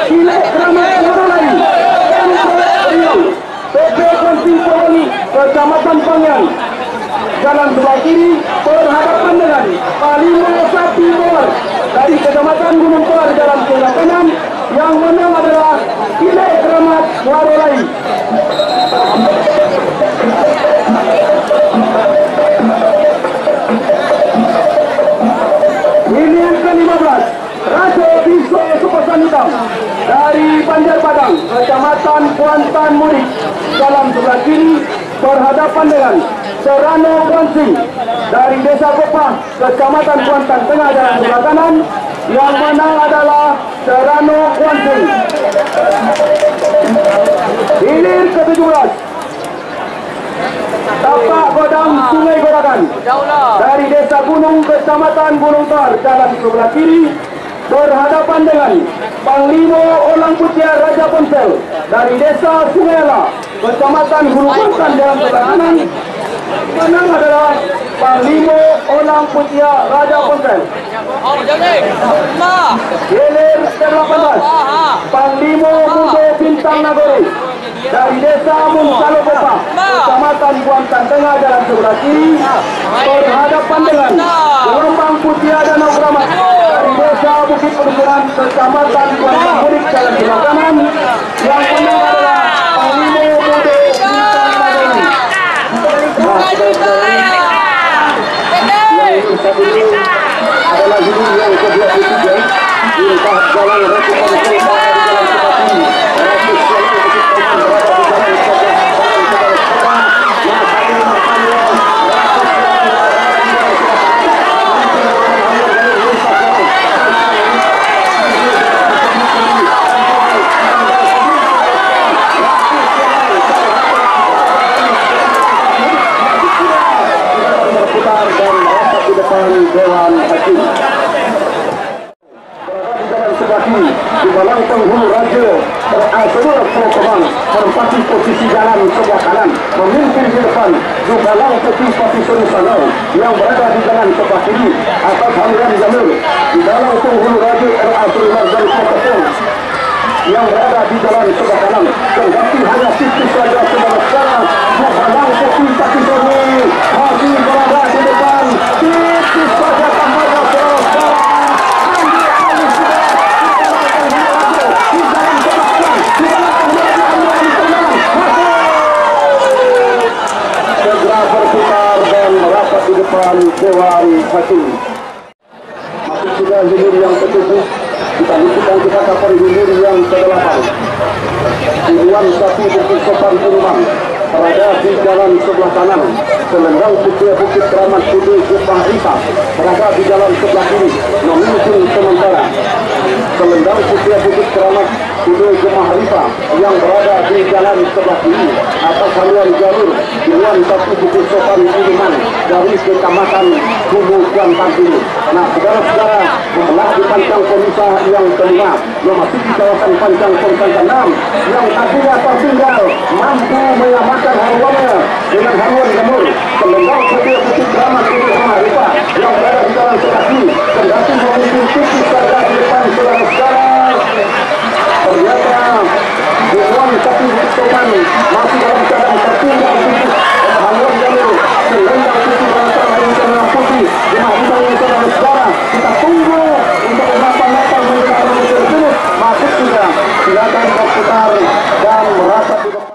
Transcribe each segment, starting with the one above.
Kilek Keramat Warolai, Riau, PP Konsi Poloni, Kecamatan Pangan. Jalan sebelah kiri berhadapan dengan Palimo Sapi Bawar dari Kecamatan Gunung Pur jalan sebelah kanan. Yang menang adalah Kilek Keramat Warolai. Ini yang ke-15, Raja Biso Supasan Hitam dari Banjar Padang, Kecamatan Kuantan Mudik, jalan sebelah kiri berhadapan dengan Serano Kuansing dari Desa Kopah, Kecamatan Kuantan Tengah, jalan sebelah kanan. Yang menang adalah Serano Kuansing. Hilir ke-17, Tapak Godang Sungai Gorakan dari Desa Gunung, Kecamatan Gunung Tar, jalan sebelah kiri berhadapan dengan Panglima Olang Putiar Raja Ponsel dari Desa Sungai Ala, Kecamatan Gunung Tar, jalan sebelah kanan. Menang adalah Panglima Olang Putiar Raja Ponsel. Hilir ke-18, Panglima Mudo Bintang Nagori dari Desa Munsalo Kopah, Kecamatan Kuantan Tengah, jalan sebelah kiri berhadapan dengan Gelombang Putiar Danau Keramat dari Desa Bukit Pedukuhan, Kecamatan Kuantan Mudik, jalan sebelah kanan. Yang menang adalah Panglima Mudo Bintang Nagori. Satu ini adalah hidup yang ke-23 di tahap jalan rekomendasi di jalan seperti ini. Dewan Hakim berada di jalan sebelah kiri di Balang Penghulu Raja Seluruh Pulau Kemang menempati posisi jalan sebelah kanan. Memimpin di depan di Balang Peti Pati Solusanau yang berada di jalan sebelah kiri atas Hamdan Jamil. Di Balang Penghulu Raja Seluruh dari Pokokong yang berada di jalan sebelah kanan. Terganti hanya tipis saja sebelah sekarang. Di Balang Peti Pati Solusanau masih berada di depan. Tipis saja tambahnya sekarang. Segera berputar dan merapat di depan Dewan Hakim. Masih sudah hilir yang ke-7, kita lanjutkan kita kapan hilir yang ke-8. Tujuan Sapi Bukit Sopan Perumahan berada di jalan sebelah kanan. Selendang Putih Bukit Keramat Kudu Jepang Rita berada di jalan sebelah kiri. Memimpin sementara Selendang Putih Bukit Keramat Kudu Jepang Rita yang berada di jalan sebelah kiri atas haluan jalur Tujuan Sapi Bukit Sopan Perumahan dari Kecamatan Hulu Kuantan ini. Nah, saudara-saudara, setelah di pancang pemisah yang kelima memasuki kawasan pancang pemisah 6 yang tadinya tertinggal mampu menyamakan haluannya dengan haluan jamur Selendang Putih Bukit Keramat Kudu Jepang Rita yang berada di jalan sebelah kiri. Kendati memimpin tipis saja di depan saudara-saudara. Ternyata Tujuan Sapi Bukit Sopan masih dalam keadaan tertinggal tipis haluan jamur Selendang Putih Keramat Kudu Putih Jepang Rita yang saudara-saudara. Kita tunggu untuk beberapa meter menuju arah tersebut. Masuk sudah, silakan berputar dan merapat di depan.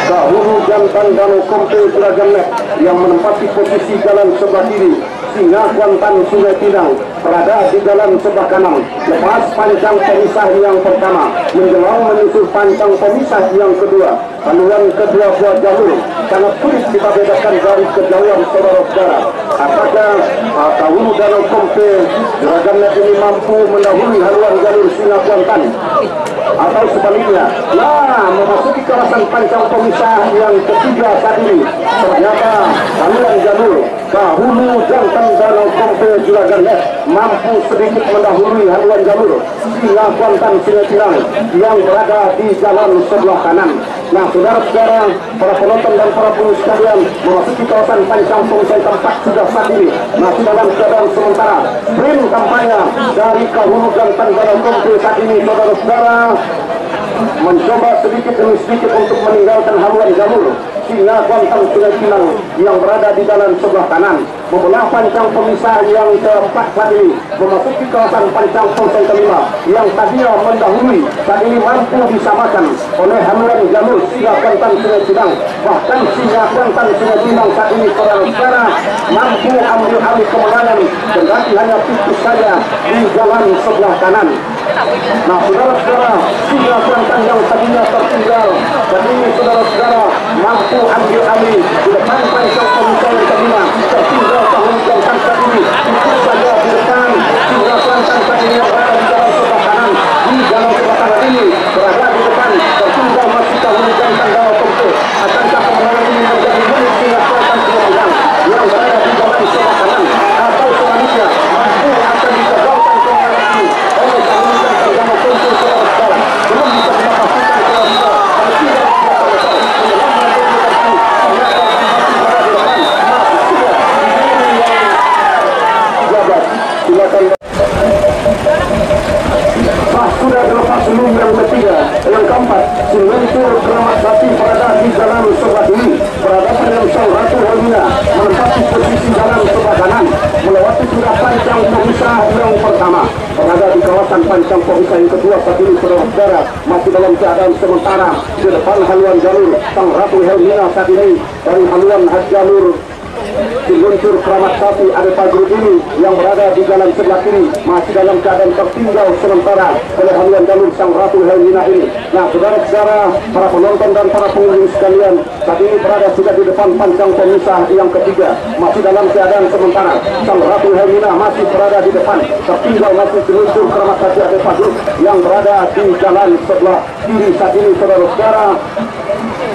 Dahulu jantan Danau Kompe Seragam Net yang menempati posisi jalan sebelah kiri. Singa Kuantan Sungai Pinang berada di jalan sebelah kanan. Lepas pancang pemisah yang pertama menjelang menyusul pancang pemisah yang kedua. Haluan kedua buat jalur sangat sulit kita bedakan dari kejauhan saudara-saudara. Apakah dahulu Danau Kompe Seragam Net ini mampu mendahului haluan jalur Singa Kuantan atau sebaliknya? Nah, memasuki kawasan pancang pemisah yang ketiga saat ini ternyata haluan jalur dahulu jantan Danau Kompe Juragan Net mampu sedikit mendahului haluan jalur Singa Kuantan Sungai Pinang yang berada di jalan sebelah kanan. Nah, saudara-saudara, para penonton dan para pengunjung sekalian, memasuki kawasan pancang pemisah tempat sudah saat ini masih dalam keadaan sementara. Sprint kampanye dari Kahulu dan Tanjana Kompe saat ini, saudara-saudara, mencoba sedikit demi sedikit untuk meninggalkan haluan jalur Singa Kuantang Sungai Pinang yang berada di jalan sebelah kanan, membelah pancang pemisah yang keempat saat ini memasuki kawasan pancang pemisah kelima yang tadinya mendahului saat ini mampu disamakan oleh haluan jalur Singa Kuantang Sungai Pinang. Bahkan Singa Kuantang Sungai Pinang saat ini saudara-saudara mampu ambil alih kemenangan kendati hanya tipis saja di jalan sebelah kanan. Nah, saudara-saudara, Singa Kuantang yang tadinya tertinggal dan ini saudara-saudara mampu ambil alih di depan pancang pemisah yang kelima, tertinggal tahun Kuantang saat ini itu saja di depan Singa Kuantang saat ini yang berada di jalan sebelah kanan. Di jalan sebelah kanan ini berada di depan tertinggal masih tahun Kuantang Dawa Kompe. Akankah kemenangan ini menjadi milik Singa Kuantang Pinang yang berada di jalan sebelah kanan, atau sebaliknya mampu akan digagalkan kemenangan ini oleh tahun Kuantang Dawa Kompe? Saudara-saudara, belum bisa kita pastikan saudara-saudara, tapi tidak sudah dilepas sebelum yang ketiga. Yang keempat, Sinventur Keramat Hati berada di jalan sebelah kiri, berhadapan dengan Sang Ratu Helmina menempati posisi jalan sebelah kanan, melewati sudah pancang pemisah yang pertama, berada di kawasan pancang pemisah yang kedua saat ini saudara-saudara masih dalam keadaan sementara di depan haluan jalur Sang Ratu Helmina saat ini dari haluan jalur Sinventur Keramat Hati ada pagi ini yang berada di jalan sebelah kiri masih dalam keadaan tertinggal sementara oleh haluan jalur Sang Ratu Helmina ini. Nah, saudara-saudara, para penonton dan para pengunjung sekalian, saat ini berada sudah di depan pancang pemisah yang ketiga masih dalam keadaan sementara. Sang Ratu Helmina masih berada di depan, tertinggal masih Sinventur Keramat Hati ada pagi yang berada di jalan sebelah kiri saat ini saudara-saudara.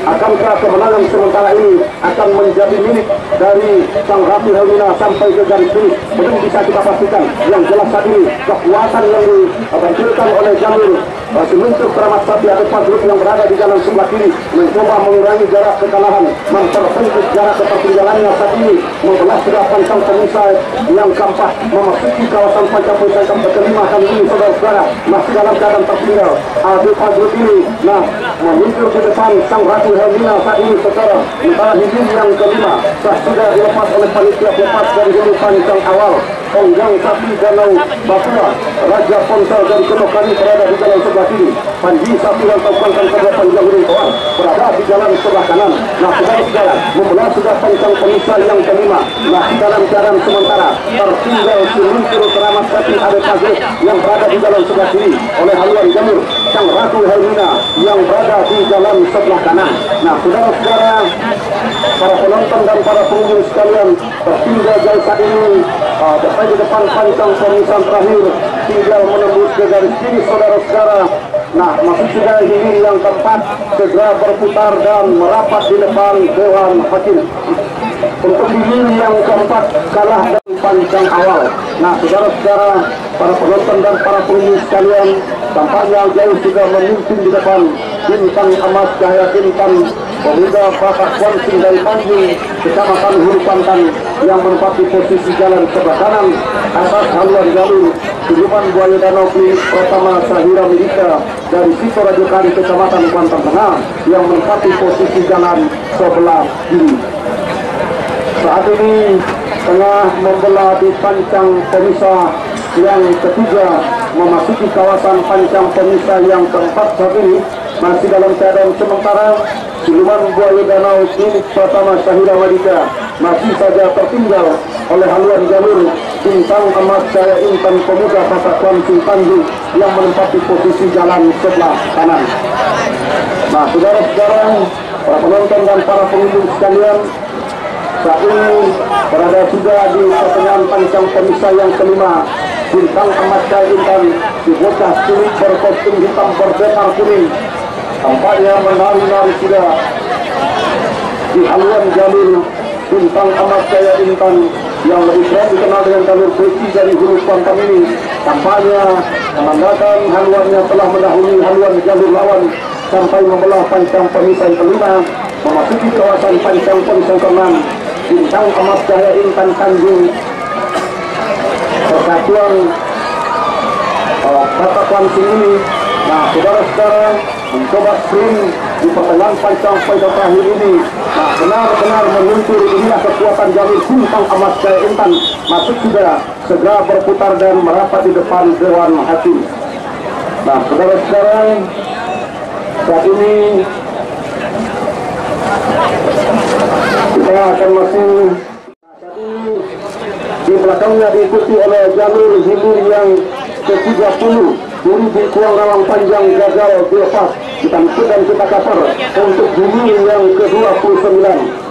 Akankah kemenangan sementara ini akan menjadi milik dari Sang Ratu Helmina sampai ke garis finish? Belum bisa kita pastikan. Yang jelas saat ini kekuatan yang ditampilkan oleh jalur Sinventur Keramat Hati ada Grup yang berada di jalan sebelah kiri mencoba mengurangi jarak kekalahan, mempersempit jarak ketertinggalannya saat ini, membelah sudah pancang pemisah yang keempat memasuki kawasan pancang pemisah yang kelima kali ini saudara-saudara masih dalam keadaan tertinggal. Ada Grup ini nah menuju ke depan Sang Ratu Helmina saat ini secara hijau yang kelima sudah dilepas oleh panitia pelepas dari jalur pancang awal. Ponggang Sapi Danau Papua Raja Ponsel dan Kenokani berada di jalan sebelah kiri. Panji Sapi dan Taukan kedua panjang Gunung Toan berada di jalan sebelah kanan. Nah, saudara-saudara, membelah sudah pancang pemisah yang kelima masih dalam keadaan sementara tertinggal Sinventur Keramat Hati ada pagi yang berada di jalan sebelah kiri oleh haluan jalur Sang Ratu Helmina yang berada di jalan sebelah kanan. Nah, saudara-saudara, para penonton dan para pengunjung sekalian, tertinggal jauh saat ini di depan pancang pemisah terakhir tinggal menembus ke garis finish saudara-saudara. Nah, masih sudah hilir yang keempat segera berputar dan merapat di depan Dewan Hakim. Untuk hilir yang keempat kalah dan pancang awal. Nah, saudara-saudara, para penonton dan para pengunjung sekalian, tampaknya jauh sudah memimpin di depan Bintang Emas Cahaya Bintang pemuda Bapak Kuansing dari Tanjung Kecamatan Hulu Pantan yang menempati posisi jalan sebelah kanan atas haluan jalur Tujuan Buaya Danau Klinik Pratama Sahira Milika dari Sito Rajo Kari Kecamatan Kuantan Tengah yang menempati posisi jalan sebelah kiri. Saat ini tengah membelah di pancang pemisah yang ketiga memasuki kawasan pancang pemisah yang keempat saat ini masih dalam keadaan sementara. Siluman Buaya Danau Klinik Pratama Sahira Milika masih saja tertinggal oleh haluan jalur Bintang Emas Cahaya Intan pemuda Bapak Kuansing Tanjung yang menempati posisi jalan sebelah kanan. Nah, saudara-saudara, para penonton dan para pengunjung sekalian, saat ini berada juga di pertengahan pancang pemisah yang kelima. Bintang Emas Cahaya Intan di bocah cilik berkostum hitam berdekar kuning tampaknya menari-nari sudah di haluan jalur Bintang Emas Cahaya Intan yang lebih sering dikenal dengan jalur besi dari Hulu Pantan ini tampaknya menandakan haluannya telah mendahului haluan jalur lawan sampai membelah pancang pemisah yang kelima, memasuki kawasan pancang pemisah yang keenam. Bintang emas Cahaya Intan Tanjung Persatuan Batak Langsing ini. Nah, saudara-saudara mencoba sprint di pertengahan pancang poin terakhir ini. Nah, benar-benar meluncur. Inilah kekuatan jalur Bintang emas Cahaya Intan. Masuk juga segera berputar dan merapat di depan Dewan Hakim. Nah, saudara-saudara, saat ini kita akan masih di belakangnya diikuti oleh jalur hilir yang ke-30 dari Kuang Rawang Panjang gagal dilepas dan kita cover untuk hilir yang ke-29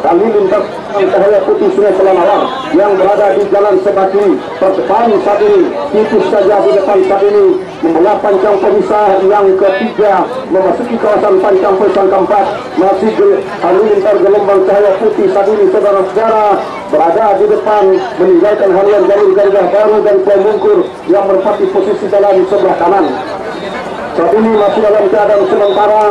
kali lintas Cahaya Putih Sungai Telanawar yang berada di Jalan Sebaki terdepan saat ini, tipis saja di depan saat ini, membelah pancang pemisah yang ketiga, memasuki kawasan pancang pemisah keempat, masih halilintar gelombang Cahaya Putih saat ini, saudara-saudara, berada di depan, meninggalkan harian jalur Garuda Baru dan Kuala Mungkur yang menempati posisi dalam sebelah kanan. Saat ini masih dalam keadaan sementara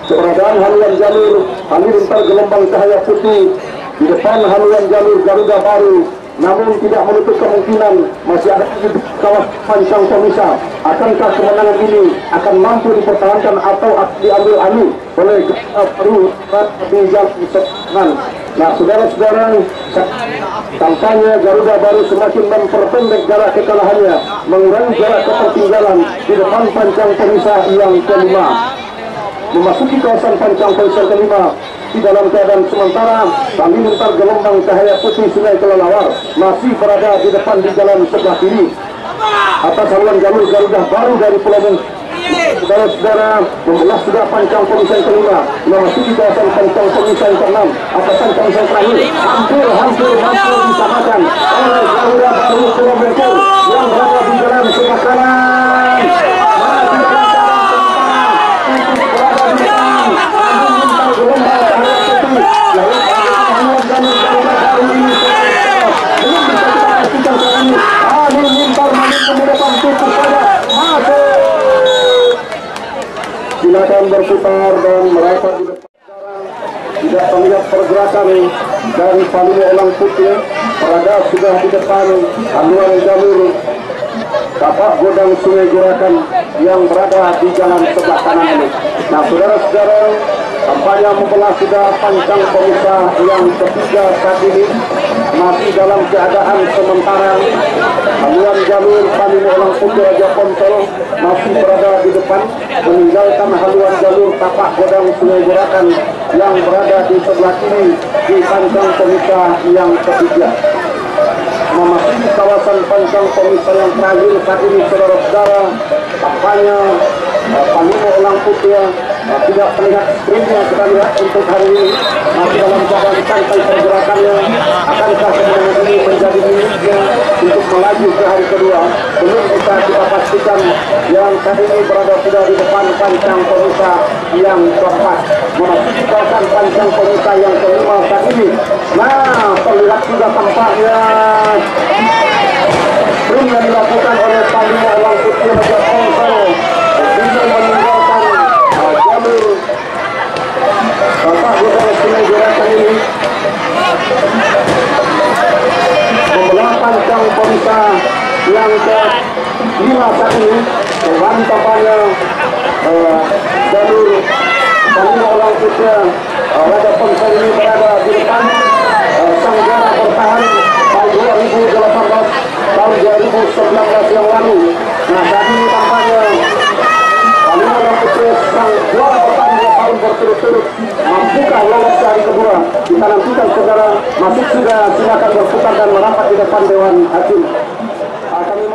keberadaan halian jalur halilintar gelombang Cahaya Putih di depan halian jalur Garuda Baru, namun tidak menutup kemungkinan masih ada di kawasan pancang pemisah. Akankah kemenangan ini akan mampu dipertahankan atau diambil alih oleh Garuda Baru di jalan sebelah? Nah, saudara-saudara, tampaknya Garuda Baru semakin memperpendek jarak kekalahannya, mengurangi jarak ketertinggalan di depan pancang pemisah yang kelima. Memasuki kawasan pancang pemisah kelima di dalam keadaan sementara, halilintar gelombang Cahaya Putih Sungai Kelelawar masih berada di depan di jalan sebelah kiri atas haluan jalur Garuda Baru dari Pulau Mungkur. Saudara-saudara, membelah sudah pancang pemisah yang kelima, memasuki kawasan pancang pemisah yang keenam atas pancang pemisah terakhir, hampir disamakan oleh Garuda Baru Pulau Mungkur yang berada di jalan sebelah kanan. Silakan berputar dan merapat di depan. Tidak terlihat pergerakan dari Panino Elang Putih, berada sudah di depan haluan jalur tapak godang Sungai Gerakan yang berada di jalan sebelah kanan ini. Nah, saudara-saudara, tampaknya membelah sudah pancang pemisah yang ketiga saat ini, masih dalam keadaan sementara. Haluan jalur Panino Elang Putih Raja Pontol masih berada di depan, meninggalkan haluan jalur tapak godang Sungai Gerakan yang berada di sebelah kiri di pancang pemisah yang ketiga. Memasuki kawasan pancang pemisah yang terakhir saat ini, saudara-saudara, tampaknya Panino Elang Putih tidak terlihat sprintnya kita lihat untuk hari ini, masih dalam keadaan santai pergerakannya. Akankah kemenangan ini menjadi miliknya untuk melaju ke hari kedua? Belum bisa kita pastikan. Yang saat ini berada sudah di depan pancang pemisah yang keempat, memasuki kawasan pancang pemisah yang kelima saat ini. Nah, terlihat sudah tampaknya sprint yang dilakukan oleh Panino Elang Putih Raja Pontol untuk meninggalkan jalur tapak godang Sungai Gerakan ini, membelah pancang pemisah yang ke-5 saat ini. Dan tampaknya jalur Panino Elang Putih Raja Pontol ini berada di depan. Sang juara bertahan tahun 2018, tahun 2019 yang lalu. Nah, saat ini tampaknya Panino Elang Putih sang juara bertahan 2 tahun berturut-turut, mampukah lolos ke hari kedua? Kita nantikan, saudara. Masuk sudah, silakan berputar dan merapat di depan Dewan Hakim. Kami